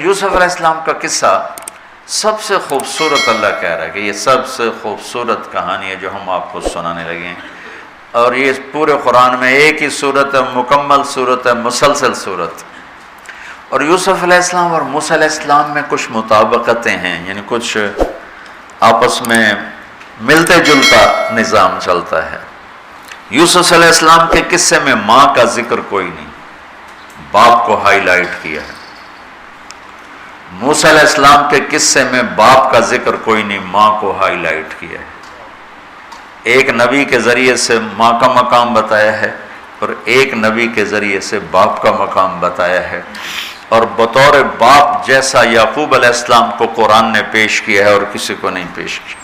یوسف علیہ السلام کا قصہ سب سے خوبصورت اللہ کہہ رہا ہے کہ یہ سب سے خوبصورت کہانی ہے جو ہم آپ کو سنانے لگے ہیں، اور یہ پورے قرآن میں ایک ہی صورت ہے، مکمل صورت ہے، مسلسل صورت. اور یوسف علیہ السلام اور موسیٰ علیہ السلام میں کچھ مطابقتیں ہیں، یعنی کچھ آپس میں ملتے جلتا نظام چلتا ہے. یوسف علیہ السلام کے قصے میں ماں کا ذکر کوئی نہیں، باپ کو ہائی لائٹ کیا ہے. موسیٰ علیہ السلام کے قصے میں باپ کا ذکر کوئی نہیں، ماں کو ہائی لائٹ کیا ہے. ایک نبی کے ذریعے سے ماں کا مقام بتایا ہے اور ایک نبی کے ذریعے سے باپ کا مقام بتایا ہے. اور بطور باپ جیسا یعقوب علیہ السلام کو قرآن نے پیش کیا ہے اور کسی کو نہیں پیش کیا،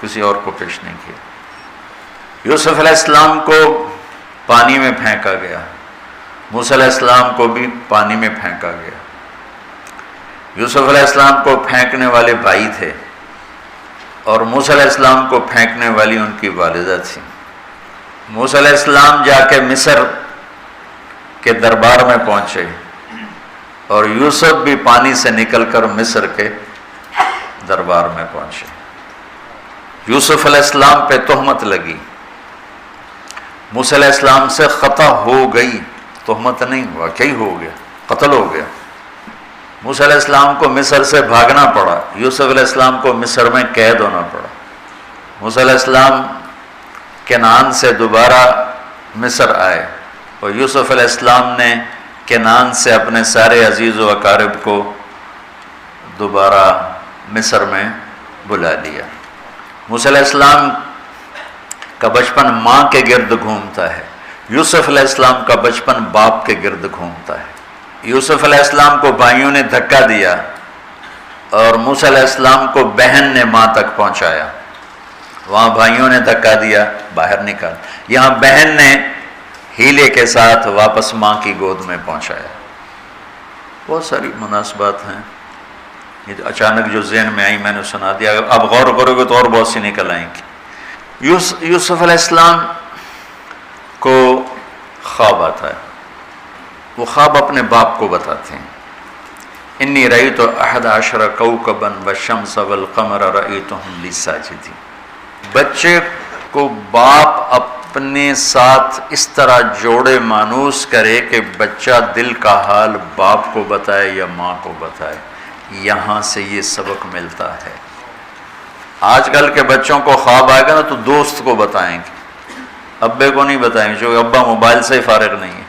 کسی اور کو پیش نہیں کیا. یوسف علیہ السلام کو پانی میں پھینکا گیا، موسیٰ علیہ السلام کو بھی پانی میں پھینکا گیا. یوسف علیہ السلام کو پھینکنے والے بھائی تھے اور موسیٰ علیہ السلام کو پھینکنے والی ان کی والدہ تھی. موسیٰ علیہ السلام جا کے مصر کے دربار میں پہنچے اور یوسف بھی پانی سے نکل کر مصر کے دربار میں پہنچے. یوسف علیہ السلام پہ تہمت لگی، موسیٰ علیہ السلام سے خطا ہو گئی، تہمت نہیں، واقعی ہو گیا، قتل ہو گیا. موسیٰ علیہ السلام کو مصر سے بھاگنا پڑا، یوسف علیہ السلام کو مصر میں قید ہونا پڑا. موسیٰ علیہ السلام کنعان سے دوبارہ مصر آئے اور یوسف علیہ السلام نے کنعان سے اپنے سارے عزیز و اقارب کو دوبارہ مصر میں بلا لیا. موسیٰ علیہ السلام کا بچپن ماں کے گرد گھومتا ہے، یوسف علیہ السلام کا بچپن باپ کے گرد گھومتا ہے. یوسف علیہ السلام کو بھائیوں نے دھکا دیا اور موسیٰ علیہ السلام کو بہن نے ماں تک پہنچایا. وہاں بھائیوں نے دھکا دیا، باہر نکال، یہاں بہن نے ہیلے کے ساتھ واپس ماں کی گود میں پہنچایا. بہت ساری مناسبات ہیں، یہ اچانک جو ذہن میں آئی میں نے سنا دیا. اب غور کرو گے تو اور بہت سی نکل آئیں گی. یوسف علیہ السلام کو خواب آتا ہے، وہ خواب اپنے باپ کو بتاتے ہیں. انی رأیت 11 کوكبا والشمس والقمر رأیتهم لی ساجدین. بچے کو باپ اپنے ساتھ اس طرح جوڑے مانوس کرے کہ بچہ دل کا حال باپ کو بتائے یا ماں کو بتائے. یہاں سے یہ سبق ملتا ہے. آج کل کے بچوں کو خواب آئے گا نا تو دوست کو بتائیں گے، ابے کو نہیں بتائیں گے، جو ابا موبائل سے فارغ نہیں ہے،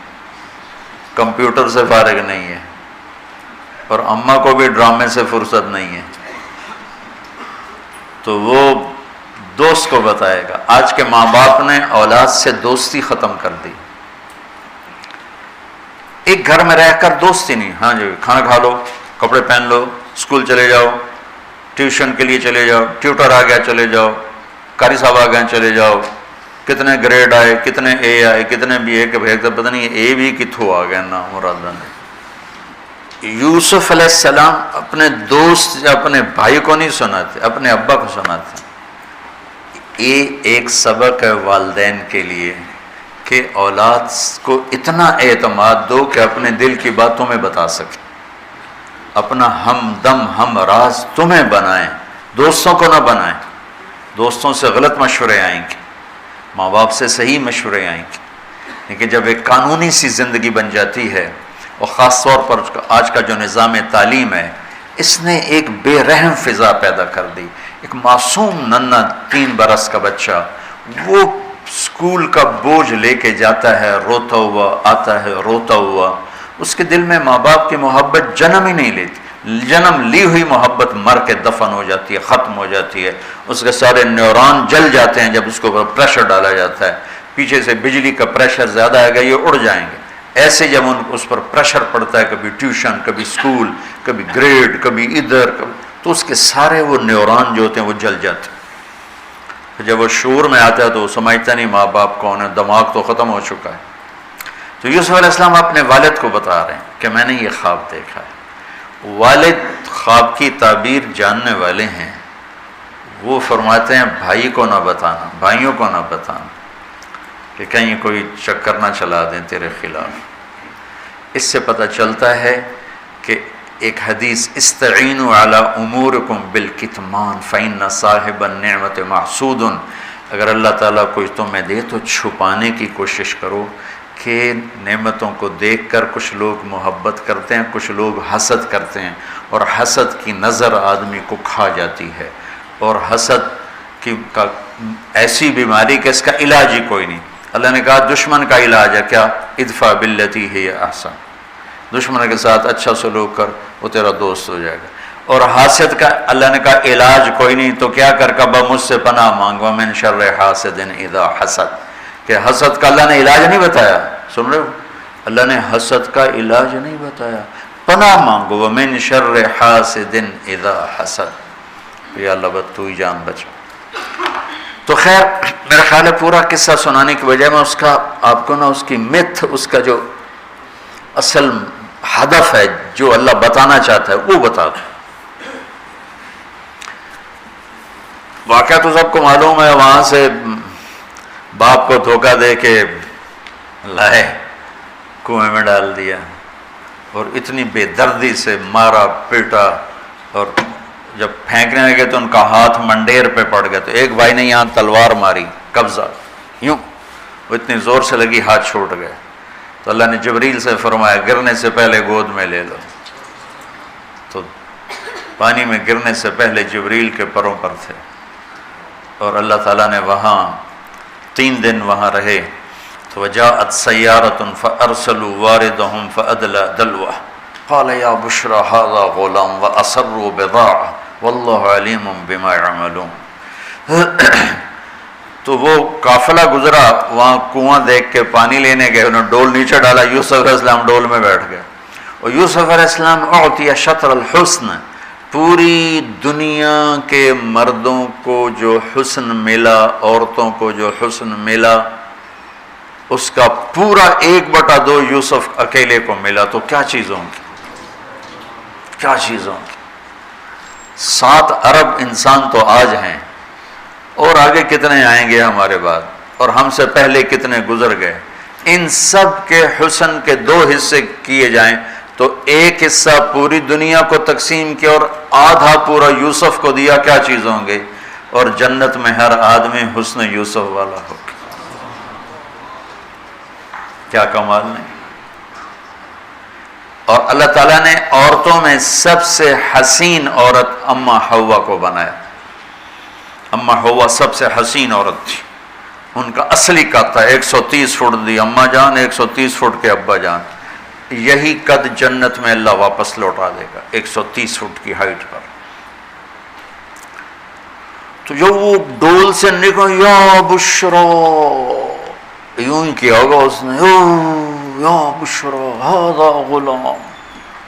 کمپیوٹر سے فارغ نہیں ہے، اور اماں کو بھی ڈرامے سے فرصت نہیں ہے، تو وہ دوست کو بتائے گا. آج کے ماں باپ نے اولاد سے دوستی ختم کر دی. ایک گھر میں رہ کر دوستی نہیں، ہاں جی کھانا کھا لو، کپڑے پہن لو، اسکول چلے جاؤ، ٹیوشن کے لیے چلے جاؤ، ٹیوٹر آ گیا چلے جاؤ، قاری صاحب آ گئے چلے جاؤ، کتنے گریڈ آئے، کتنے اے آئے، کتنے بی اے کے بھیج پتہ نہیں اے بھی کتوں آ گیا نا مرادہ نے. یوسف علیہ السلام اپنے دوست یا اپنے بھائی کو نہیں سناتے، اپنے ابا کو سناتے. یہ ایک سبق ہے والدین کے لیے کہ اولاد کو اتنا اعتماد دو کہ اپنے دل کی باتوں میں بتا سکے، اپنا ہمدم ہم راز تمہیں بنائیں، دوستوں کو نہ بنائیں. دوستوں سے غلط مشورے آئیں گے، ماں باپ سے صحیح مشورے آئیں گے، لیکن جب ایک قانونی سی زندگی بن جاتی ہے، اور خاص طور پر آج کا جو نظام تعلیم ہے اس نے ایک بے رحم فضا پیدا کر دی. ایک معصوم ننھا 3 برس کا بچہ وہ اسکول کا بوجھ لے کے جاتا ہے، روتا ہوا آتا ہے، روتا ہوا. اس کے دل میں ماں باپ کی محبت جنم ہی نہیں لیتی، جنم لی ہوئی محبت مر کے دفن ہو جاتی ہے، ختم ہو جاتی ہے. اس کے سارے نیورون جل جاتے ہیں جب اس کو پریشر ڈالا جاتا ہے. پیچھے سے بجلی کا پریشر زیادہ آئے گا، یہ اڑ جائیں گے. ایسے جب اس پر پریشر پڑتا ہے، کبھی ٹیوشن، کبھی اسکول، کبھی گریڈ، کبھی ادھر، تو اس کے سارے وہ نیورون جو ہوتے ہیں وہ جل جاتے ہیں. جب وہ شعور میں آتا ہے تو وہ سمجھتا نہیں ماں باپ کون ہے، دماغ تو ختم ہو چکا ہے. تو یوسف علیہ السلام اپنے والد کو بتا رہے ہیں کہ میں نے یہ خواب دیکھا ہے. والد خواب کی تعبیر جاننے والے ہیں، وہ فرماتے ہیں بھائی کو نہ بتانا، بھائیوں کو نہ بتانا کہ کہیں کوئی چکر نہ چلا دیں تیرے خلاف. اس سے پتہ چلتا ہے کہ ایک حدیث استعینوا علی امورکم بالکتمان فإن صاحب النعمت محسود، اگر اللہ تعالیٰ کوئی تمہیں دے تو چھپانے کی کوشش کرو، کہ نعمتوں کو دیکھ کر کچھ لوگ محبت کرتے ہیں، کچھ لوگ حسد کرتے ہیں، اور حسد کی نظر آدمی کو کھا جاتی ہے، اور حسد کی ایسی بیماری کہ اس کا علاج ہی کوئی نہیں۔ اللہ نے کہا دشمن کا علاج ہے کیا؟ ادفع باللتی ہی احسن، دشمن کے ساتھ اچھا سلوک کر، وہ تیرا دوست ہو جائے گا۔ اور حاسد کا اللہ نے کہا علاج کوئی نہیں، تو کیا کر کعبہ مجھ سے پناہ مانگ، ومن شر حاسد اذا حسد، کہ حسد کا اللہ نے علاج نہیں بتایا، سن رہے ہو؟ اللہ نے حسد کا علاج نہیں بتایا، پناہ مانگو، ومن شر حاسد اذا حسد، یا اللہ بس تو ہی جان بچا۔ تو خیر میرا خیال ہے پورا قصہ سنانے کی بجائے میں اس کا آپ کو اس کی متھ، اس کا جو اصل ہدف ہے جو اللہ بتانا چاہتا ہے وہ بتا دوں۔ واقعہ تو سب کو معلوم ہے، وہاں سے باپ کو دھوکہ دے کے لائے کنویں میں ڈال دیا، اور اتنی بے دردی سے مارا پیٹا، اور جب پھینکنے لگے تو ان کا ہاتھ منڈیر پہ پڑ گیا، تو ایک بھائی نے یہاں تلوار ماری، قبضہ یوں، وہ اتنی زور سے لگی ہاتھ چھوٹ گئے، تو اللہ نے جبریل سے فرمایا گرنے سے پہلے گود میں لے لو، تو پانی میں گرنے سے پہلے جبریل کے پروں پر تھے، اور اللہ تعالیٰ نے وہاں 3 دن وہاں رہے۔ تو وجاءت سیارۃ فارسلوا واردہم فادلی دلوہ قال یا بشری ھذا غلام واسروا بضاعہ واللہ علیم بما یعملون۔ تو وہ قافلہ گزرا، وہاں کنواں دیکھ کے پانی لینے گئے، انہوں نے ڈول نیچے ڈالا، یوسف علیہ السلام ڈول میں بیٹھ گئے، اور یوسف علیہ السلام اعطی شطر الحسن، پوری دنیا کے مردوں کو جو حسن ملا، عورتوں کو جو حسن ملا، اس کا پورا 1/2 یوسف اکیلے کو ملا، تو کیا چیزوں کی، کیا چیزوں کی۔ 7 ارب انسان تو آج ہیں، اور آگے کتنے آئیں گے ہمارے بعد، اور ہم سے پہلے کتنے گزر گئے۔ ان سب کے حسن کے 2 حصے کیے جائیں تو 1 حصہ پوری دنیا کو تقسیم کیا اور آدھا پورا یوسف کو دیا، کیا چیز ہوں گے؟ اور جنت میں ہر آدمی حسن یوسف والا ہوگا، کیا کمال نہیں۔ اور اللہ تعالیٰ نے عورتوں میں سب سے حسین عورت اما حوا کو بنایا، اما حوا سب سے حسین عورت تھی، ان کا اصلی قد تھا 130 فٹ دی اما جان، 130 فٹ کے ابا جان، یہی قد جنت میں اللہ واپس لوٹا دے گا 130 فٹ کی ہائٹ پر۔ تو جو وہ ڈول سے نکل یا بشرا، یوں ہی کیا ہوگا اس نے، یا بشرا ھذا غلام،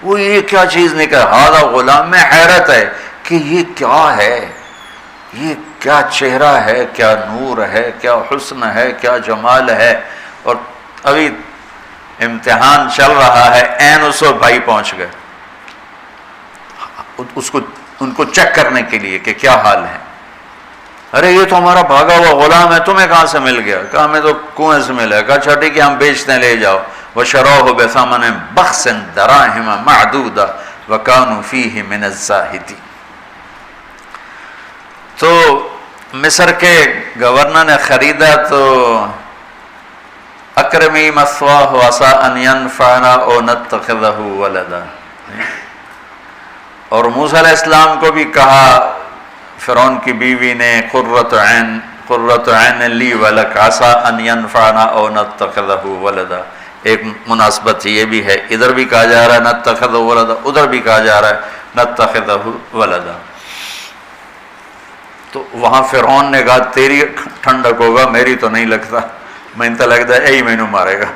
وہ یہ کیا چیز نکل، ھذا غلام، میں حیرت ہے کہ یہ کیا ہے، یہ کیا چہرہ ہے، کیا نور ہے، کیا حسن ہے، کیا جمال ہے۔ اور ابھی امتحان چل رہا ہے، عین اس وقت بھائی پہنچ گئے ان کو چیک کرنے کے لیے کہ کیا حال ہے۔ ارے یہ تو ہمارا بھاگا ہوا غلام ہے، تمہیں کہاں سے مل گیا؟ کہا ہمیں تو کنویں سے ملا۔ کہا اچھا ٹھیک ہے، ہم بیچتے ہیں، لے جاؤ۔ وَشَرَوْهُ بِثَمَنٍ بَخْسٍ دَرَاهِمَ مَعْدُودَةٍ وَكَانُوا فِيهِ مِنَ الزَّاهِدِينَ۔ تو مصر کے گورنر نے خریدا تو اکرمی مثواہ عسیٰ ان ینفعنا او نتخذہ ولدا، اور موسیٰ علیہ السلام کو بھی کہا فرعون کی بیوی نے قرۃ عین لی ولک عسیٰ ان ینفعنا او نتخذہ ولدا۔ ایک مناسبت یہ بھی ہے، ادھر بھی کہا جا رہا ہے نتخذہ ولدا، ادھر بھی کہا جا رہا ہے نتخذہ ولدا۔ تو وہاں فرعون نے کہا تیری ٹھنڈک ہوگا، میری تو نہیں لگتا، میں تو لگتا ہے یہی مینوں مارے گا۔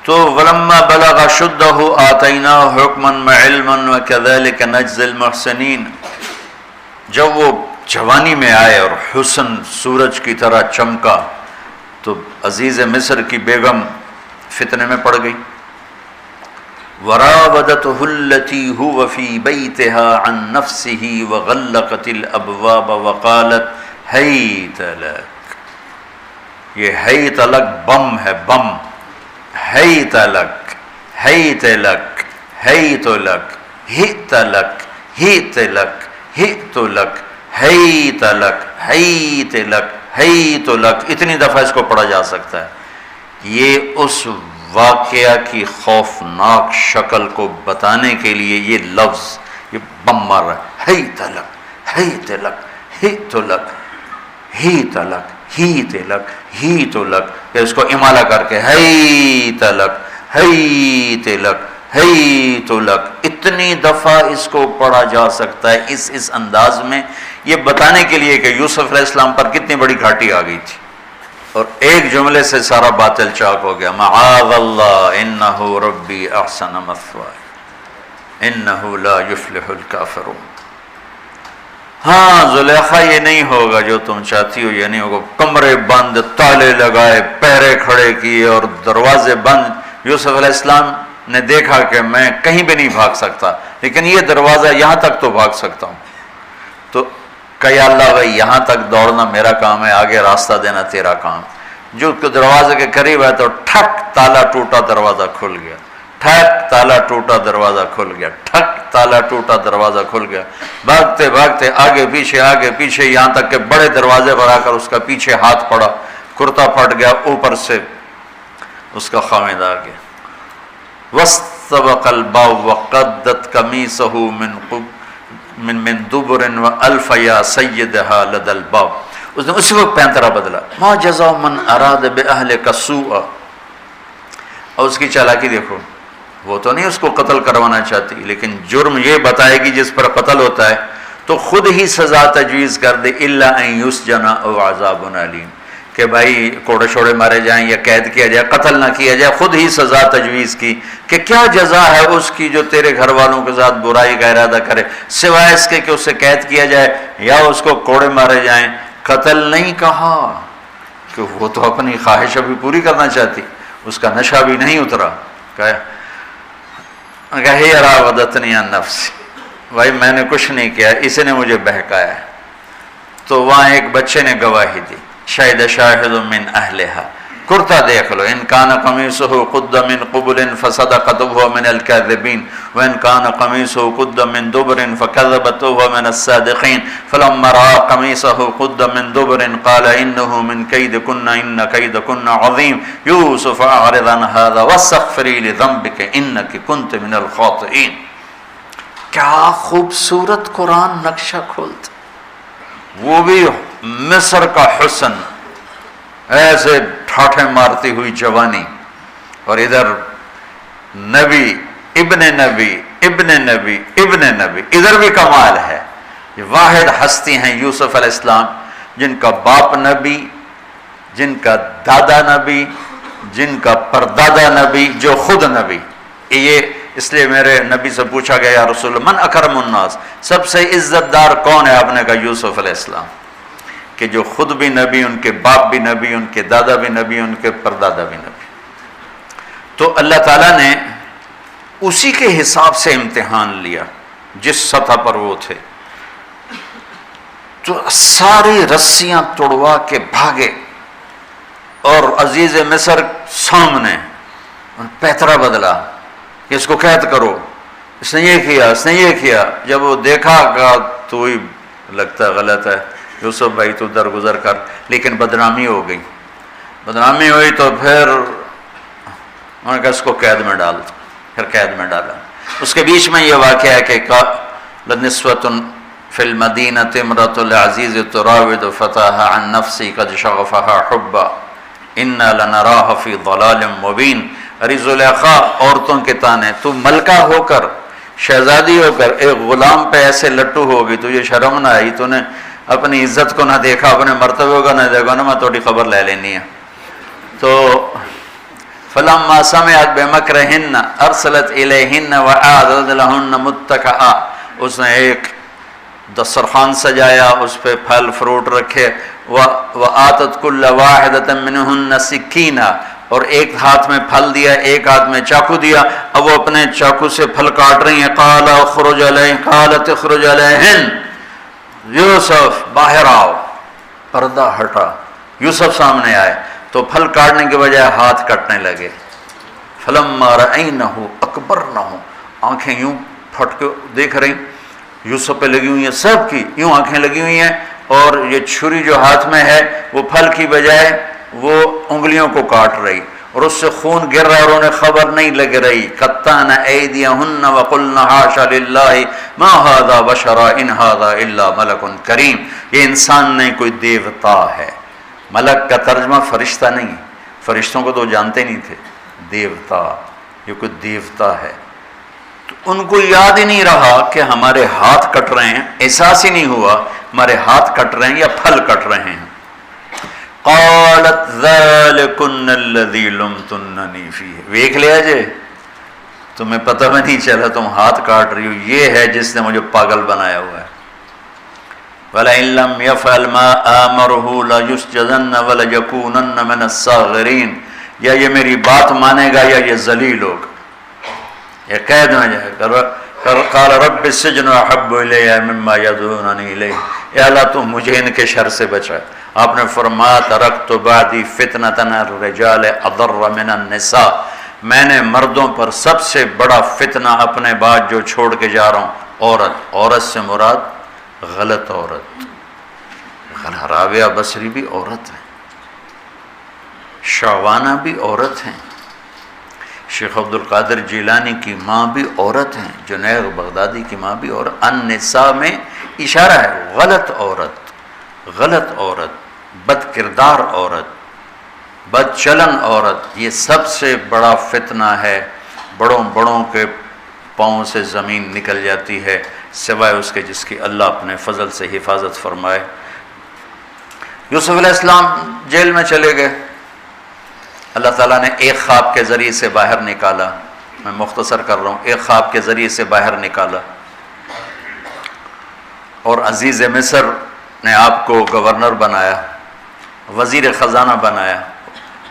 تو ولما بلغ شدہ آتیناہ حکما وعلما وکذلک نجزی المحسنین، جب وہ جوانی میں آئے اور حسن سورج کی طرح چمکا تو عزیز مصر کی بیگم فتنے میں پڑ گئی۔ وراودته التي هو في بيتها عن نفسه وغلقت الابواب وقالت هيت لك، یہ ہیت لک بم ہے، بم، ہیت لک، حیت لک حیت لک ہت لک ہت لک ہت لک حیت لک حیت لک حیت لک، اتنی دفعہ اس کو پڑھا جا سکتا ہے۔ یہ اس واقعہ کی خوفناک شکل کو بتانے کے لیے یہ لفظ، یہ بم مار رہا ہے، حیت لک حیت لک ہت لک ہیت لک ہیت لک ہیت لک، کہ اس کو امالہ کر کے حیت لک حیت لک حیت لک، اتنی دفعہ اس کو پڑھا جا سکتا ہے اس انداز میں، یہ بتانے کے لیے کہ یوسف علیہ السلام پر کتنی بڑی گھاٹی آ گئی تھی، اور ایک جملے سے سارا باطل چاک ہو گیا۔ معاذ اللہ انہ ربی احسن مثوایا انہ لا یفلح الکافرون۔ ہاں زلیخا، یہ نہیں ہوگا جو تم چاہتی ہو، یہ نہیں ہوگا۔ کمرے بند، تالے لگائے، پہرے کھڑے کیے اور دروازے بند۔ یوسف علیہ السلام نے دیکھا کہ میں کہیں بھی نہیں بھاگ سکتا، لیکن یہ دروازہ یہاں تک تو بھاگ سکتا ہوں۔ تو کہا اللہ بھائی یہاں تک دوڑنا میرا کام ہے، آگے راستہ دینا تیرا کام۔ جو دروازے کے قریب ہے تو ٹھک تالا ٹوٹا، دروازہ کھل گیا، ٹھک تالا ٹوٹا، دروازہ کھل گیا، ٹھک تالا ٹوٹا، دروازہ کھل گیا۔ بھاگتے بھاگتے آگے پیچھے یہاں تک کہ بڑے دروازے پر آ کر اس کا پیچھے ہاتھ پڑا، کرتا پھٹ گیا، اوپر سے اس کا خامد آ گیا۔ وَاسْتَبَقَ الْبَابُ وَقَدَّتْ قَمِيصَهُ من دبر وَأَلْفَ يَا سَيِّدَهَا لَدَى الْبَابِ، اس نے اسی وقت پینترا بدلا۔ مَا جَزَاءُ مَنْ أَرَادَ بِأَهْلِكَ سُوءًا، اور اس کی چالاکی دیکھو، وہ تو نہیں اس کو قتل کروانا چاہتی، لیکن جرم یہ بتائے گی جس پر قتل ہوتا ہے تو خود ہی سزا تجویز کر دے، إِلَّا أَن يُسْجَنَ أَوْ عَذَابٌ أَلِيمٌ، کہ بھائی کوڑے شوڑے مارے جائیں یا قید کیا جائے، قتل نہ کیا جائے، خود ہی سزا تجویز کی کہ کیا جزا ہے اس کی جو تیرے گھر والوں کے ساتھ برائی کا ارادہ کرے، سوائے اس کے کہ اسے قید کیا جائے یا اس کو کوڑے مارے جائیں۔ قتل نہیں کہا کہ وہ تو اپنی خواہش ابھی پوری کرنا چاہتی، اس کا نشہ بھی نہیں اترا۔ کہے راودتنی عن نفسی، بھائی میں نے کچھ نہیں کیا، اس نے مجھے بہکایا۔ تو وہاں ایک بچے نے گواہی دی، شاہد شاہد من اہلہا، کرتا دیکھ لو، ان کان قمیصہ قد من قبل فصدقت وهو من الكاذبین وان کان قمیصہ قد من دبر فکذبت وهو من الصادقین فلما رأى قمیصہ قد من دبر قال انه من کیدکن ان کیدکن عظیم یوسف اعرض عن هذا واستغفری لذنبک انک کنت من الخاطئین۔ کیا خوبصورت قرآن نقشہ کھولتا، وہ بھی مصر کا حسن، ایسے ٹھاٹھے مارتی ہوئی جوانی، اور ادھر نبی ابن نبی ابن نبی ابن نبی، ادھر بھی کمال ہے۔ یہ واحد ہستی ہیں یوسف علیہ السلام، جن کا باپ نبی، جن کا دادا نبی، جن کا پردادا نبی، جو خود نبی۔ یہ اس لیے میرے نبی سے پوچھا گیا یا رسول اللہ من اکرم الناس، سب سے عزت دار کون ہے؟ آپ نے کہا یوسف علیہ السلام، کہ جو خود بھی نبی، ان کے باپ بھی نبی، ان کے دادا بھی نبی، ان کے پردادا بھی نبی۔ تو اللہ تعالیٰ نے اسی کے حساب سے امتحان لیا جس سطح پر وہ تھے۔ تو ساری رسیاں توڑوا کے بھاگے، اور عزیز مصر سامنے پیترا بدلا کہ اس کو قید کرو، اس نے یہ کیا، اس نے یہ کیا۔ جب وہ دیکھا کہ تو ہی لگتا غلط ہے یوسف بھائی، تو درگزر کر، لیکن بدنامی ہو گئی، بدنامی ہوئی تو پھر انہوں نے کہا اس کو قید میں ڈال دو، پھر قید میں ڈالا۔ اس کے بیچ میں یہ واقعہ ہے کہ لنسوۃ فی المدینۃ امرأۃ العزیز تراود فتاها عن نفسی قد شغفها حبا انا لنراها فی ضلال مبین۔ ارے زلیخا، عورتوں کے تانے، تو ملکہ ہو کر، شہزادی ہو کر ایک غلام پہ ایسے لٹو ہوگی، تجھے شرم نہ آئی؟ تو نے اپنی عزت کو نہ دیکھا، اپنے مرتبے کو نہ دیکھا، نا میں تھوڑی خبر لے لینی ہے۔ تو فلما سمعت بمکرہن ارسلت الیہن واعدت لہن متکئا، اس نے ایک دسترخوان سجایا، اس پہ پھل فروٹ رکھے، وآتت کل واحدۃ منہن سکینہ، اور ایک ہاتھ میں پھل دیا، ایک ہاتھ میں چاقو دیا۔ اب وہ اپنے چاقو سے پھل کاٹ رہی ہیں۔ قال اخرج علیہن، قالت اخرج علیہن، یوسف باہر آؤ۔ پردہ ہٹا، یوسف سامنے آئے تو پھل کاٹنے کے بجائے ہاتھ کٹنے لگے۔ فلما رأینہ اکبرنہ، آنکھیں یوں پھٹ کے دیکھ رہی یوسف پہ لگی ہوئی ہیں، سب کی یوں آنکھیں لگی ہوئی ہیں، اور یہ چھری جو ہاتھ میں ہے وہ پھل کی بجائے وہ انگلیوں کو کاٹ رہی، اور اس سے خون گر رہا ہے، اور انہیں خبر نہیں لگ رہی. قطعن ایدیہن وقلن حاشا للہ ما ھذا بشرا ان ھذا الا ملک کریم. یہ انسان نہیں، کوئی دیوتا ہے. ملک کا ترجمہ فرشتہ نہیں، فرشتوں کو تو جانتے نہیں تھے، دیوتا، یہ کوئی دیوتا ہے. تو ان کو یاد ہی نہیں رہا کہ ہمارے ہاتھ کٹ رہے ہیں، احساس ہی نہیں ہوا ہمارے ہاتھ کٹ رہے ہیں یا پھل کٹ رہے ہیں. قالت ذالکن الذی لمتننی فیہ، دیکھ لیا جی، تمہیں پتہ بھی نہیں چلا تم ہاتھ کاٹ رہی ہو، یہ ہے جس نے مجھے پاگل بنایا ہوا ہے. وَلَئِن لَّمْ يَفْعَلْ مَا آمَرُهُ لَيُسْجَنَّ وَلَيَكُونَنَّ مِنَ الصَّاغِرِينَ. یا یہ میری بات مانے گا یا یہ ذلیل ہوگا، یہ قید میں جائے گا. قال رب السجن احب الی مما یدعوننی الیہ. اے اللہ تو مجھے ان کے شر سے بچا. آپ نے فرمایا ترکت بعدی فتنۃ الرجال اضر من النساء، میں نے مردوں پر سب سے بڑا فتنہ اپنے بعد جو چھوڑ کے جا رہا ہوں عورت. عورت سے مراد غلط عورت. رابعہ بصری بھی عورت ہے، شعوانہ بھی عورت ہیں، شیخ عبد القادر جیلانی کی ماں بھی عورت ہیں، جنید بغدادی کی ماں بھی عورت. النساء میں اشارہ ہے غلط عورت، غلط عورت، بد کردار عورت، بد چلن عورت. یہ سب سے بڑا فتنہ ہے. بڑوں بڑوں کے پاؤں سے زمین نکل جاتی ہے سوائے اس کے جس کی اللہ اپنے فضل سے حفاظت فرمائے. یوسف علیہ السلام جیل میں چلے گئے، اللہ تعالیٰ نے ایک خواب کے ذریعے سے باہر نکالا. میں مختصر کر رہا ہوں، ایک خواب کے ذریعے سے باہر نکالا، اور عزیز مصر نے آپ کو گورنر بنایا، وزیر خزانہ بنایا.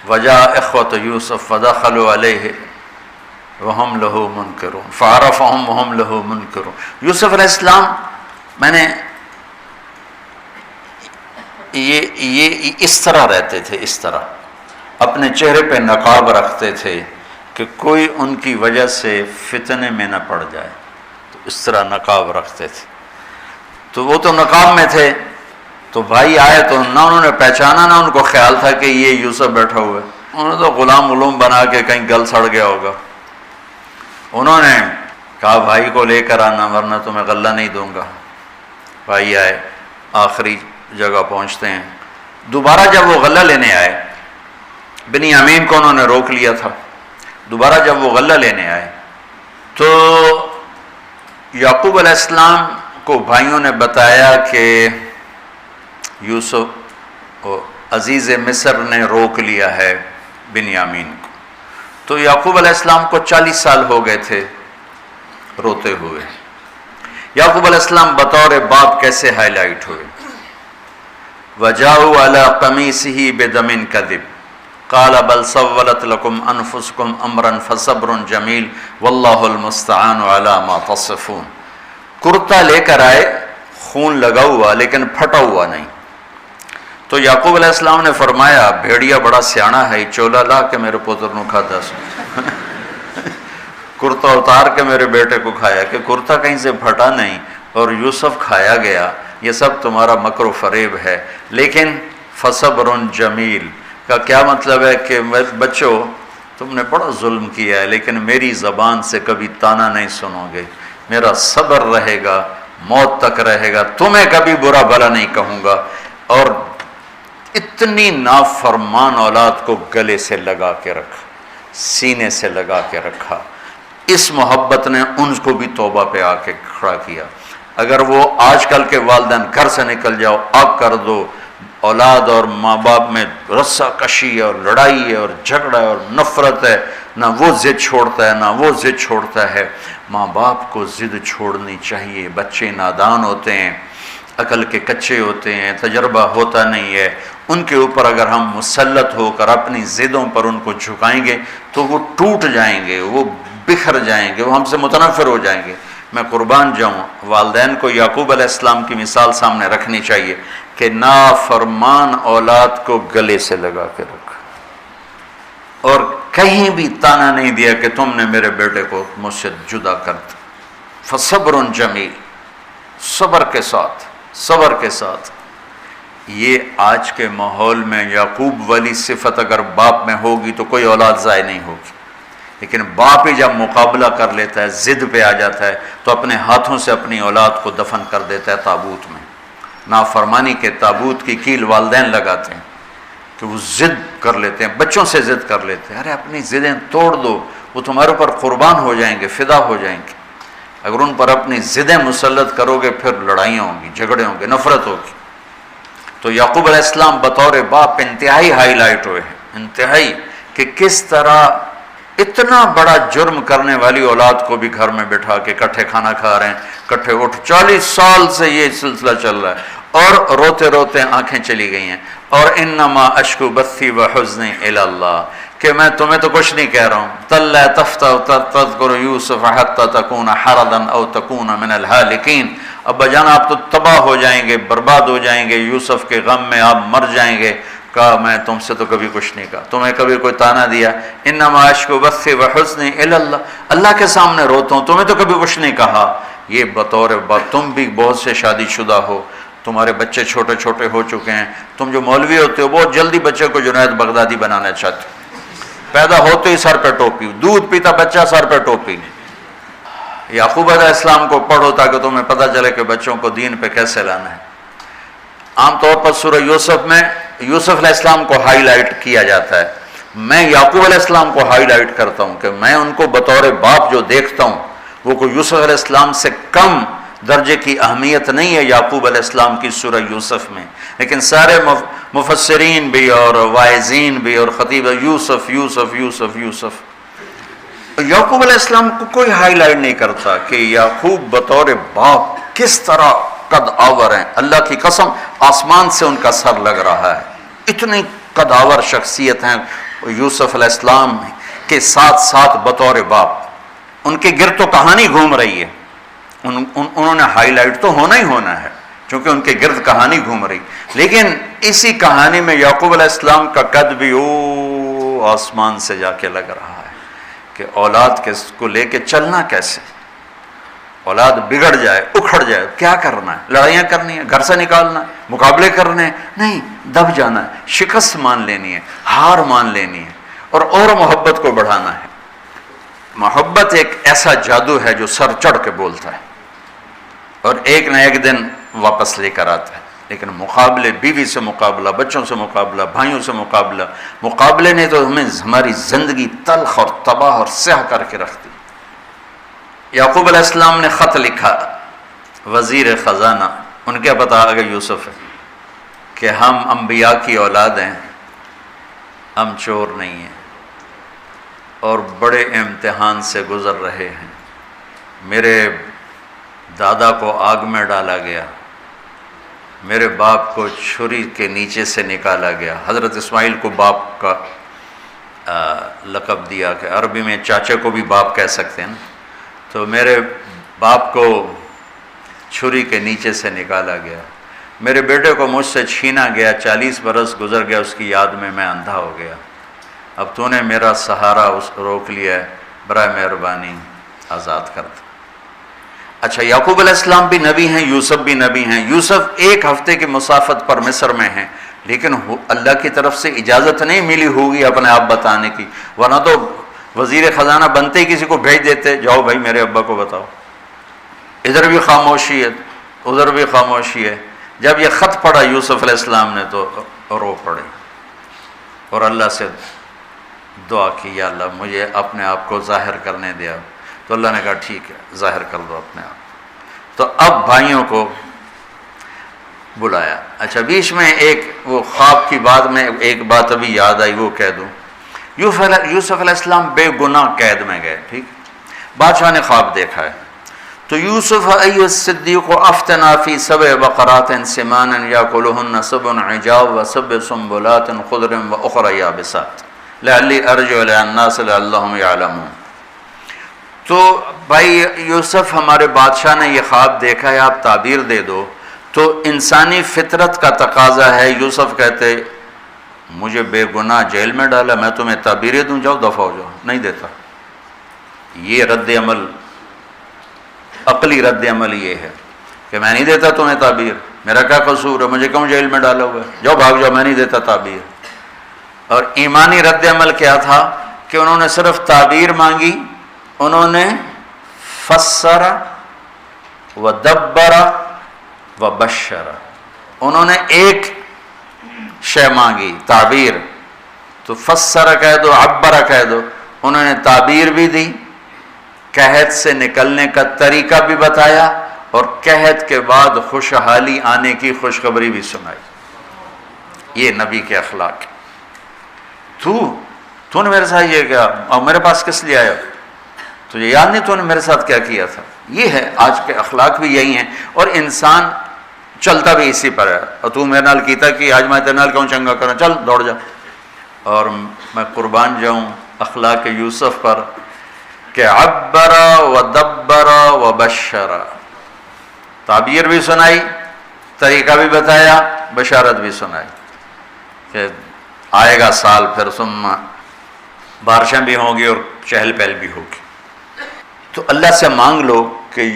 وجاء اخوۃ یوسف فدخلوا علیہ وہم لہ منکرون فعرفہم وہم لہ منکرون. یوسف علیہ السلام میں نے یہ اس طرح رہتے تھے، اس طرح اپنے چہرے پہ نقاب رکھتے تھے کہ کوئی ان کی وجہ سے فتنے میں نہ پڑ جائے، تو اس طرح نقاب رکھتے تھے. تو وہ تو نقاب میں تھے، تو بھائی آئے تو نہ انہوں نے پہچانا، نہ ان کو خیال تھا کہ یہ یوسف بیٹھا ہوا ہے. انہوں نے تو غلام علوم بنا کے کہیں گل سڑ گیا ہوگا. انہوں نے کہا بھائی کو لے کر آنا ورنہ تمہیں غلہ نہیں دوں گا. بھائی آئے، آخری جگہ پہنچتے ہیں. دوبارہ جب وہ غلہ لینے آئے، بنیامین کو انہوں نے روک لیا تھا. دوبارہ جب وہ غلہ لینے آئے تو یعقوب علیہ السلام کو بھائیوں نے بتایا کہ یوسف عزیز مصر نے روک لیا ہے بنیامین کو. تو یعقوب علیہ السلام کو 40 سال ہو گئے تھے روتے ہوئے. یعقوب علیہ السلام بطور باپ کیسے ہائی لائٹ ہوئے. وَجَاءُوا عَلَىٰ قَمِيصِهِ بِدَمٍ كَذِبٍ قَالَ بَلْ سَوَّلَتْ لَكُمْ أَنفُسُكُمْ أَمْرًا فَصَبْرٌ جَمِيلٌ وَاللَّهُ الْمُسْتَعَانُ عَلَىٰ مَا تَصِفُونَ. کرتا لے کر آئے، خون لگا ہوا لیکن پھٹا ہوا نہیں. تو یعقوب علیہ السلام نے فرمایا بھیڑیا بڑا سیانا ہے، چولا لا کے میرے پوتر نو کھا دس. کرتا اتار کے میرے بیٹے کو کھایا کہ کرتا کہیں سے پھٹا نہیں اور یوسف کھایا گیا. یہ سب تمہارا مکر و فریب ہے. لیکن فصبر جمیل کا کیا مطلب ہے کہ بچوں تم نے بڑا ظلم کیا ہے لیکن میری زبان سے کبھی تانا نہیں سنو گے. میرا صبر رہے گا، موت تک رہے گا، تمہیں کبھی برا بھلا نہیں کہوں گا. اور اتنی نافرمان اولاد کو گلے سے لگا کے رکھا، سینے سے لگا کے رکھا. اس محبت نے ان کو بھی توبہ پہ آ کے کھڑا کیا. اگر وہ آج کل کے والدین گھر سے نکل جاؤ آگ کر دو، اولاد اور ماں باپ میں رسہ کشی ہے اور لڑائی ہے اور جھگڑا ہے اور نفرت ہے، نہ وہ ضد چھوڑتا ہے نہ وہ ضد چھوڑتا ہے. ماں باپ کو ضد چھوڑنی چاہیے. بچے نادان ہوتے ہیں، عقل کے کچے ہوتے ہیں، تجربہ ہوتا نہیں ہے. ان کے اوپر اگر ہم مسلط ہو کر اپنی ضدوں پر ان کو جھکائیں گے تو وہ ٹوٹ جائیں گے، وہ بکھر جائیں گے، وہ ہم سے متنفر ہو جائیں گے. میں قربان جاؤں، والدین کو یعقوب علیہ السلام کی مثال سامنے رکھنی چاہیے کہ نافرمان اولاد کو گلے سے لگا کے رکھا. اور کہیں بھی تانا نہیں دیا کہ تم نے میرے بیٹے کو مجھ سے جدا کر دیا۔ فصبر جمیل، صبر کے ساتھ۔ یہ آج کے ماحول میں یعقوب والی صفت اگر باپ میں ہوگی تو کوئی اولاد ضائع نہیں ہوگی، لیکن باپ ہی جب مقابلہ کر لیتا ہے، ضد پہ آ جاتا ہے، تو اپنے ہاتھوں سے اپنی اولاد کو دفن کر دیتا ہے تابوت میں۔ نافرمانی کے تابوت کی کیل والدین لگاتے ہیں کہ وہ ضد کر لیتے ہیں، بچوں سے ضد کر لیتے ہیں، ارے اپنی ضدیں توڑ دو، وہ تمہارے اوپر قربان ہو جائیں گے، فدا ہو جائیں گے۔ اگر ان پر اپنی ضدیں مسلط کرو گے پھر لڑائیاں ہوں گی، جھگڑے ہوں گے، نفرت ہوگی۔ تو یعقوب علیہ السلام بطور باپ انتہائی ہائی لائٹ ہوئے ہیں، انتہائی، کہ کس طرح اتنا بڑا جرم کرنے والی اولاد کو بھی گھر میں بٹھا کے کٹھے کھانا کھا رہے ہیں، کٹھے اٹھ، 40 سال سے یہ سلسلہ چل رہا ہے، اور روتے روتے آنکھیں چلی گئی ہیں۔ اور انما اشکو بثی وحزنی الی اللہ، کہ میں تمہیں تو کچھ نہیں کہہ رہا ہوں، تَلَّا تَفْتَحُ تَذْكُرُ يُوسُفَ حَتَّى تَكُونَ حَرَضًا أَوْ تَكُونَ مِنَ الْهَالِكِينَ، ابا جان آپ تو تباہ ہو جائیں گے، برباد ہو جائیں گے، یوسف کے غم میں آپ مر جائیں گے۔ کہا میں تم سے تو کبھی کچھ نہیں کہا، تمہیں کبھی کوئی تانا دیا؟ انما اشکو بثی وحزنی الی اللہ، اللہ کے سامنے روتا ہوں، تمہیں تو کبھی کچھ نہیں کہا۔ یہ بطور باپ، تم بھی بہت سے شادی شدہ ہو، تمہارے بچے چھوٹے چھوٹے ہو چکے ہیں، تم جو مولوی ہوتے ہو بہت جلدی بچے کو جنید بغدادی بنانا چاہتے ہو، پیدا ہوتے ہی سر پہ ٹوپی، دودھ پیتا بچہ سر پہ ٹوپی۔ یعقوب علیہ السلام کو پڑھو تاکہ تمہیں پتہ چلے کہ بچوں کو دین پہ کیسے لانا ہے۔ عام طور پر سورہ یوسف میں یوسف علیہ السلام کو ہائی لائٹ کیا جاتا ہے، میں یعقوب علیہ السلام کو ہائی لائٹ کرتا ہوں کہ میں ان کو بطور باپ جو دیکھتا ہوں وہ کوئی یوسف علیہ السلام سے کم درجے کی اہمیت نہیں ہے یعقوب علیہ السلام کی سورہ یوسف میں، لیکن سارے مفسرین بھی اور واعظین بھی اور خطیب یوسف یوسف یوسف یوسف، یعقوب علیہ السلام کو کوئی ہائی لائٹ نہیں کرتا کہ یعقوب بطور باپ کس طرح قد آور ہیں۔ اللہ کی قسم آسمان سے ان کا سر لگ رہا ہے، اتنی قد آور شخصیت ہیں یوسف علیہ السلام کے ساتھ ساتھ بطور باپ۔ ان کے گرد تو کہانی گھوم رہی ہے، انہوں نے ہائی لائٹ تو ہونا ہی ہونا ہے چونکہ ان کے گرد کہانی گھوم رہی، لیکن اسی کہانی میں یعقوب علیہ السلام کا قد بھی آسمان سے جا کے لگ رہا ہے کہ اولاد کو لے کے چلنا کیسے، اولاد بگڑ جائے، اکھڑ جائے، کیا کرنا ہے؟ لڑائیاں کرنی ہے، گھر سے نکالنا ہے، مقابلے کرنے ہیں؟ نہیں، دب جانا ہے، شکست مان لینی ہے، ہار مان لینی ہے، اور محبت کو بڑھانا ہے۔ محبت ایک ایسا جادو ہے جو سر چڑھ کے بولتا ہے اور ایک نہ ایک دن واپس لے کر آتا ہے، لیکن مقابلے، بیوی سے مقابلہ، بچوں سے مقابلہ، بھائیوں سے مقابلہ، مقابلے نے تو ہماری زندگی تلخ اور تباہ اور سیاہ کر کے رکھ دی۔ یعقوب علیہ السلام نے خط لکھا، وزیر خزانہ، ان کے پتہ آ گئے یوسف ہے کہ ہم انبیاء کی اولاد ہیں، ہم چور نہیں ہیں اور بڑے امتحان سے گزر رہے ہیں۔ میرے دادا کو آگ میں ڈالا گیا، میرے باپ کو چھری کے نیچے سے نکالا گیا۔ حضرت اسماعیل کو باپ کا لقب دیا کہ عربی میں چاچے کو بھی باپ کہہ سکتے ہیں نا، تو میرے باپ کو چھری کے نیچے سے نکالا گیا، میرے بیٹے کو مجھ سے چھینا گیا، 40 برس گزر گیا، اس کی یاد میں میں اندھا ہو گیا، اب تو نے میرا سہارا روک لیا ہے، برائے مہربانی آزاد کر دو۔ اچھا، یعقوب علیہ السلام بھی نبی ہیں، یوسف بھی نبی ہیں۔ یوسف 1 ہفتے کی مسافت پر مصر میں ہیں، لیکن اللہ کی طرف سے اجازت نہیں ملی ہوگی اپنے آپ بتانے کی، ورنہ تو وزیر خزانہ بنتے ہی کسی کو بھیج دیتے، جاؤ بھائی میرے ابا کو بتاؤ۔ ادھر بھی خاموشی ہے، ادھر بھی خاموشی ہے۔ جب یہ خط پڑھا یوسف علیہ السلام نے تو رو پڑے اور اللہ سے دعا کی، یا اللہ مجھے اپنے آپ کو ظاہر کرنے دیا، تو اللہ نے کہا ٹھیک ہے ظاہر کر دو اپنے آپ۔ تو اب بھائیوں کو بلایا۔ اچھا، بیچ میں ایک وہ خواب کی بات میں ایک بات ابھی یاد آئی، وہ کہہ دوں۔ یوسف علیہ السلام بے گناہ قید میں گئے، ٹھیک، بادشاہ نے خواب دیکھا ہے، تو یوسف ایھا الصدیق افتنا فی 7 بقرات سمان یاکلہن 7 عجاف و7 سنبلات خضر واخر یابسات لعلی ارجع الی الناس لعلہم یعلمون۔ تو بھائی یوسف، ہمارے بادشاہ نے یہ خواب دیکھا ہے، آپ تعبیر دے دو۔ تو انسانی فطرت کا تقاضا ہے، یوسف کہتے مجھے بے گناہ جیل میں ڈالا، میں تمہیں تعبیریں دوں، جاؤ دفع ہو جاؤ، نہیں دیتا۔ یہ رد عمل، عقلی رد عمل یہ ہے کہ میں نہیں دیتا تمہیں تعبیر، میرا کیا قصور ہے، مجھے کیوں جیل میں ڈالا ہوا ہے، جاؤ بھاگ جاؤ، میں نہیں دیتا تعبیر۔ اور ایمانی رد عمل کیا تھا کہ انہوں نے صرف تعبیر مانگی، انہوں نے فسر و دبر و بشر، انہوں نے ایک شے مانگی تعبیر، تو فسر کہہ دو، عبر کہہ دو، انہوں نے تعبیر بھی دی، قحط سے نکلنے کا طریقہ بھی بتایا، اور قحط کے بعد خوشحالی آنے کی خوشخبری بھی سنائی۔ یہ نبی کے اخلاق۔ تو نے میرے ساتھ یہ کیا، اور میرے پاس کس لیے آیا، تجھے یاد نہیں تو نے میرے ساتھ کیا کیا تھا؟ یہ ہے آج کے اخلاق بھی یہی ہیں، اور انسان چلتا بھی اسی پر ہے۔ اور تو میرے نال کیتا کہ آج میں تیرے نال کیوں چنگا کروں، چل دوڑ جا۔ اور میں قربان جاؤں اخلاق یوسف پر کہ عبر و دبر و بشر، تعبیر بھی سنائی، طریقہ بھی بتایا، بشارت بھی سنائی کہ آئے گا سال پھر، ثم بارشیں بھی ہوں گی اور چہل پہل بھی ہوگی۔ تو اللہ سے مانگ لو کہ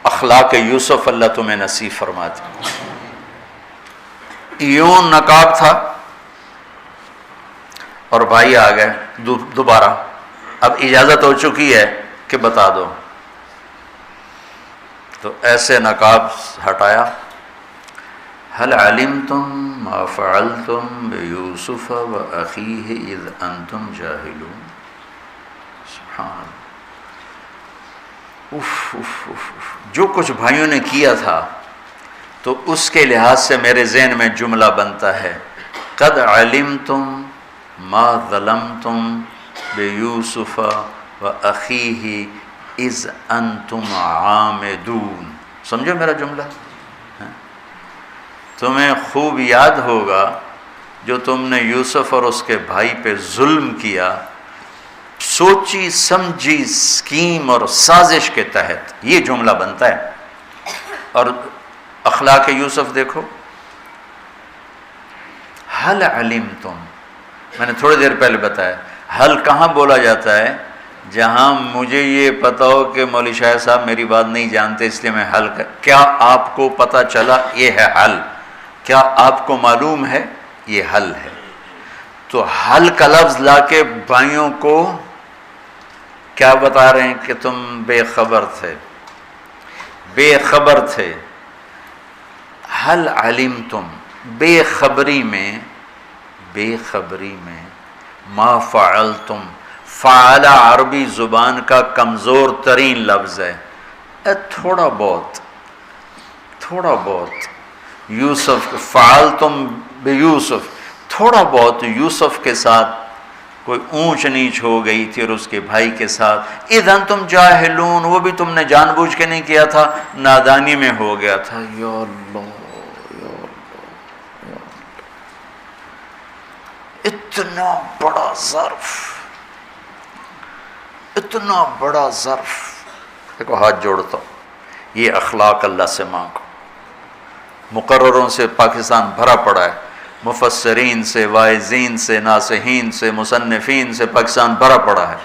اخلاق یوسف اللہ تمہیں نصیب فرما دے۔ یوں نقاب تھا اور بھائی آ گئے دوبارہ، اب اجازت ہو چکی ہے کہ بتا دو، تو ایسے نقاب ہٹایا، هل علمتم ما فعلتم بیوسف واخیہ اذ انتم جاہلون۔ سبحان اللہ، جو کچھ بھائیوں نے کیا تھا تو اس کے لحاظ سے میرے ذہن میں جملہ بنتا ہے، قد علمتم ما ظلمتم بیوسف واخیہ اذ انتم عامدون۔ سمجھو میرا جملہ، تمہیں خوب یاد ہوگا جو تم نے یوسف اور اس کے بھائی پہ ظلم کیا، سوچی سمجھی اسکیم اور سازش کے تحت، یہ جملہ بنتا ہے۔ اور اخلاق یوسف دیکھو، حل علمتم، میں نے تھوڑی دیر پہلے بتایا، حل کہاں بولا جاتا ہے؟ جہاں مجھے یہ پتا ہو کہ مولوی شاہ صاحب میری بات نہیں جانتے اس لیے میں حل کیا آپ کو پتا چلا، یہ ہے حل، کیا آپ کو معلوم ہے، یہ حل ہے۔ تو حل کا لفظ لا کے بھائیوں کو کیا بتا رہے ہیں کہ تم بے خبر تھے، بے خبر تھے۔ حل علمتم، بے خبری میں ما فعلتم، فعل عربی زبان کا کمزور ترین لفظ ہے، تھوڑا بہت یوسف، فعلتم بیوسف، تھوڑا بہت یوسف کے ساتھ کوئی اونچ نیچ ہو گئی تھی اور اس کے بھائی کے ساتھ، اذ انتم جاہلون، وہ بھی تم نے جان بوجھ کے نہیں کیا تھا، نادانی میں ہو گیا تھا۔ یا اللہ، اتنا بڑا ظرف، دیکھو ہاتھ جوڑتا ہوں، یہ اخلاق اللہ سے مانگو۔ مقرروں سے پاکستان بھرا پڑا ہے، مفسرین سے، واعظین سے، ناصحین سے، مصنفین سے پاکستان بھرا پڑا ہے،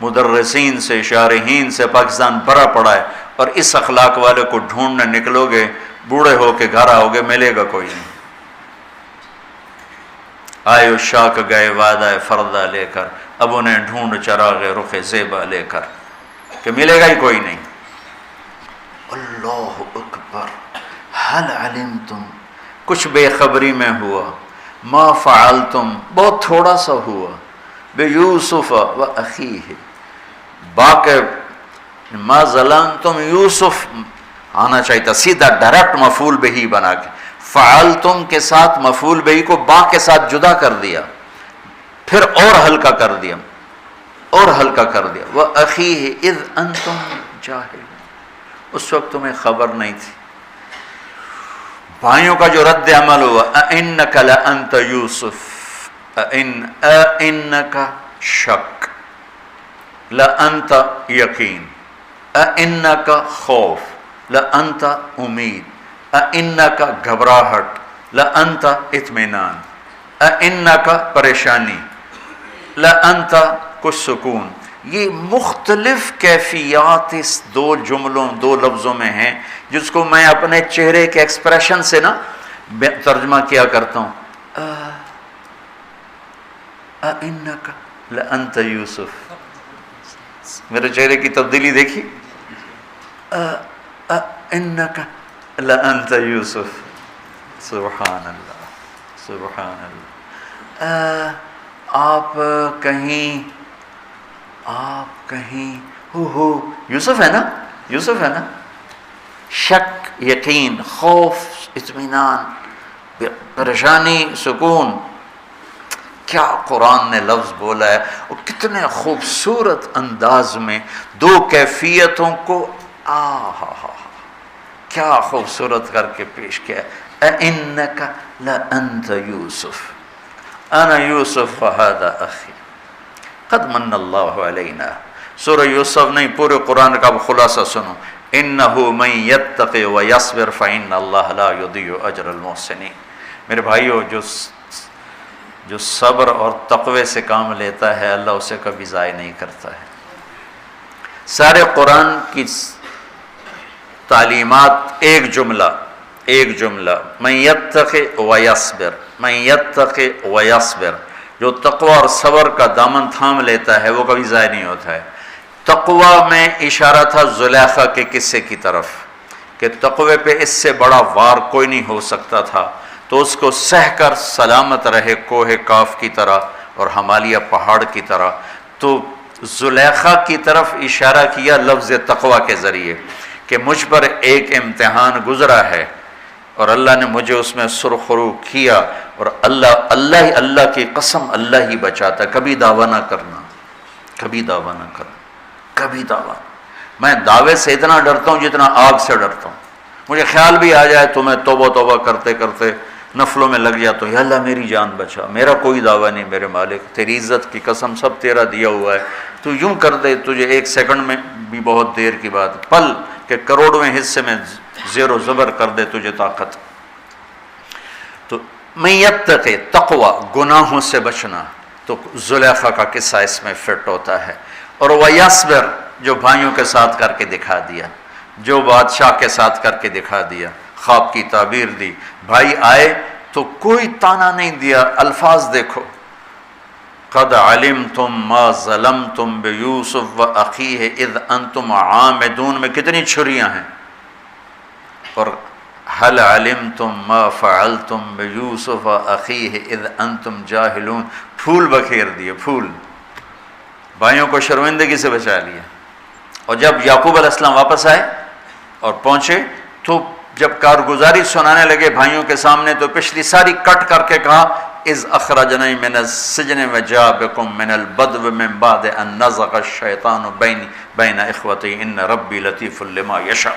مدرسین سے، شارحین سے پاکستان بھرا پڑا ہے، اور اس اخلاق والے کو ڈھونڈنے نکلو گے، بوڑھے ہو کے گھر آؤ گے، ملے گا کوئی نہیں۔ آئے اشاق گئے وعدہ فردہ لے کر، اب انہیں ڈھونڈ چراغ رخ زیبا لے کر، کہ ملے گا ہی کوئی نہیں۔ اللہ اکبر، حل علمتم، کچھ بے خبری میں ہوا، ما فعلتم، بہت تھوڑا سا ہوا، بیوسف و اخیہ، باقی ما ظلمتم، یوسف آنا چاہیے تھا سیدھا ڈائریکٹ مفعول بہی بنا کے، فعلتم کے ساتھ مفعول بہی کو با کے ساتھ جدا کر دیا، پھر اور ہلکا کر دیا، وَأَخِيهِ إِذْ أَنْتُمْ جَاهِلُونَ، اس وقت تمہیں خبر نہیں تھی۔ بھائیوں کا جو رد عمل ہوا، أَإِنَّكَ لَأَنْتَ يُوسف، أَإِنَّكَ شک، لَأَنْتَ یقین، أَإِنَّكَ خوف، لَأَنْتَ امید، أَإِنَّكَ گھبراہٹ، لَأَنْتَ اطمینان، انک پریشانی، لانت کچھ سکون، یہ مختلف کیفیات اس دو جملوں دو لفظوں میں ہیں جس کو میں اپنے چہرے کے ایکسپریشن سے نا ترجمہ کیا کرتا ہوں. انک لانت یوسف، میرے چہرے کی تبدیلی دیکھی، انک لانت یوسف. سبحان اللہ سبحان اللہ. آپ کہیں ہو یوسف ہے نا، یوسف ہے نا. شک، یقین، خوف، اطمینان، پریشانی، سکون. کیا قرآن نے لفظ بولا ہے، اور کتنے خوبصورت انداز میں دو کیفیتوں کو کیا خوبصورت کر کے پیش کیا. اِنَّكَ لَأَنْتَ يُوسُف أَنَا يُوسُف وَهَذَا أَخِي قَدْ مَنَّ اللَّهُ عَلَيْنَا. سورہ یوسف نہیں، پورے قرآن کا خلاصہ سنو. إِنَّهُ مَن يَتَّقِ وَيَصْبِرْ فَإِنَّ اللَّهَ لَا يُضِيعُ أَجْرَ الْمُحْسِنِينَ. میرے بھائیو، جو صبر اور تقوی سے کام لیتا ہے اللہ اسے کبھی ضائع نہیں کرتا ہے. سارے قرآن کی تعلیمات ایک جملہ من یتق ویصبر، من یتق ویصبر. جو تقوی اور صبر کا دامن تھام لیتا ہے وہ کبھی ضائع نہیں ہوتا ہے. تقوی میں اشارہ تھا زلیخا کے قصے کی طرف کہ تقوی پہ اس سے بڑا وار کوئی نہیں ہو سکتا تھا، تو اس کو سہ کر سلامت رہے کوہ کاف کی طرح اور ہمالیہ پہاڑ کی طرح. تو زلیخا کی طرف اشارہ کیا لفظ تقوی کے ذریعے کہ مجھ پر ایک امتحان گزرا ہے اور اللہ نے مجھے اس میں سرخرو کیا، اور اللہ کی قسم اللہ ہی بچاتا. کبھی دعویٰ نہ کرنا، کبھی دعویٰ نہ کرنا، کبھی دعویٰ. میں دعوے سے اتنا ڈرتا ہوں جتنا آگ سے ڈرتا ہوں. مجھے خیال بھی آ جائے تو میں توبہ کرتے کرتے نفلوں میں لگ جاتا ہوں، یا اللہ میری جان بچا، میرا کوئی دعویٰ نہیں میرے مالک، تیری عزت کی قسم سب تیرا دیا ہوا ہے. تو یوں کر دے تجھے ایک سیکنڈ میں بھی بہت دیر کی بات، پل کہ کروڑویں حصے میں زیر و زبر کر دے تجھے طاقت. تو من یتق، تقوی، گناہوں سے بچنا. تو زلیخا کا قصہ اس میں فٹ ہوتا ہے. اور ویصبر، جو بھائیوں کے ساتھ کر کے دکھا دیا، جو بادشاہ کے ساتھ کر کے دکھا دیا، خواب کی تعبیر دی. بھائی آئے تو کوئی تانا نہیں دیا، الفاظ دیکھو. قد علمتم ما ظلمتم بیوسف واخیہ اذ انتم عامدون میں کتنی چھریاں ہیں. اور هل علمتم ما فعلتم بیوسف واخیہ اذ انتم جاہلون، پھول بکھیر دیے، پھول. بھائیوں کو شرمندگی سے بچا لیا. اور جب یعقوب علیہ السلام واپس آئے اور پہنچے تو جب کارگزاری سنانے لگے بھائیوں کے سامنے تو پچھلی ساری کٹ کر کے کہا اذ اخرجنی من السجن وجاء بکم من البدو من بعد ان نزغ الشیطان بین اخوتی ان ربی لطیف لما یشاء.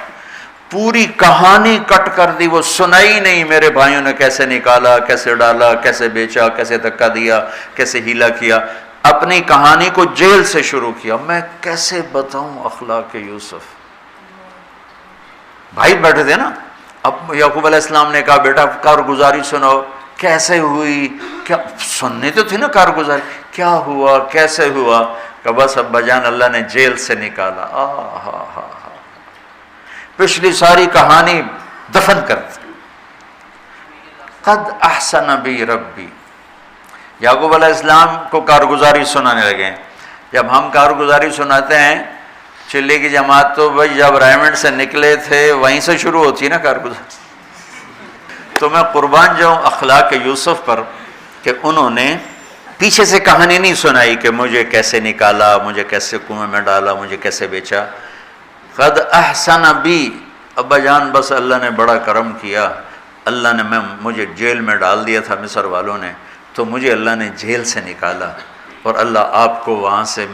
پوری کہانی کٹ کر دی، وہ سنائی نہیں میرے بھائیوں نے کیسے نکالا، کیسے ڈالا، کیسے بیچا، کیسے دھکا دیا، کیسے ہیلا کیا. اپنی کہانی کو جیل سے شروع کیا. میں کیسے بتاؤں اخلاق یوسف. بھائی بیٹھے تھے نا، اب یعقوب علیہ السلام نے کہا بیٹا کارگزاری سناؤ، کیسے ہوئی، کیا سننی تو تھی نا کارگزاری، کیا ہوا کیسے ہوا. کہ بس ابا جان اللہ نے جیل سے نکالا. پچھلی ساری کہانی دفن کر دی. قد احسن بی ربی. یعقوب علیہ السلام کو کارگزاری سنانے لگے. جب ہم کارگزاری سناتے ہیں چلے کی جماعت تو بھائی جب رائمنڈ سے نکلے تھے وہیں سے شروع ہوتی ہے نا کارگزاری. تو میں قربان جاؤں اخلاق یوسف پر کہ انہوں نے پیچھے سے کہانی نہیں سنائی کہ مجھے کیسے نکالا، مجھے کیسے کنویں میں ڈالا، مجھے کیسے بیچا. قد احسن بی، ابا جان بس اللہ نے بڑا کرم کیا. اللہ نے مجھے جیل میں ڈال دیا تھا مصر والوں نے، تو مجھے اللہ نے جیل سے نکالا اور اللہ آپ کو وہاں سے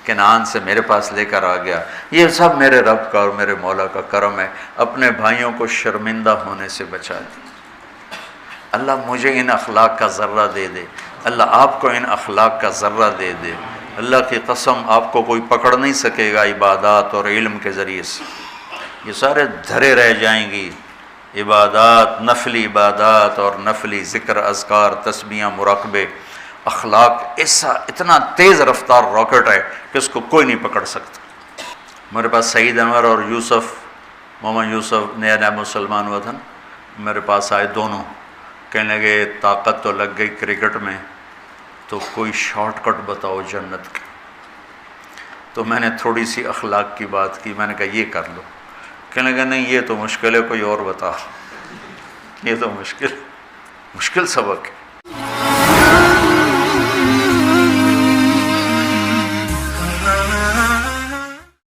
کنعان سے میرے پاس لے کر آ گیا. یہ سب میرے رب کا اور میرے مولا کا کرم ہے. اپنے بھائیوں کو شرمندہ ہونے سے بچا دی. اللہ مجھے ان اخلاق کا ذرہ دے دے، اللہ آپ کو ان اخلاق کا ذرہ دے دے. اللہ کی قسم آپ کو کوئی پکڑ نہیں سکے گا عبادات اور علم کے ذریعے سے. یہ سارے دھرے رہ جائیں گی عبادات، نفلی عبادات اور نفلی ذکر، اذکار، تسبیحاں، مراقبے، اخلاق ایسا اتنا تیز رفتار راکٹ ہے کہ اس کو کوئی نہیں پکڑ سکتا۔ میرے پاس سعید انور اور یوسف، محمد یوسف نیا نیا مسلمان ہوا تھا نا، میرے پاس آئے دونوں، کہنے لگے طاقت تو لگ گئی کرکٹ میں، تو کوئی شارٹ کٹ بتاؤ جنت کی۔ تو میں نے تھوڑی سی اخلاق کی بات کی، میں نے کہا یہ کر لو، کہنے لگا نہیں یہ تو مشکل ہے، کوئی اور بتا، یہ تو مشکل سبق ہے۔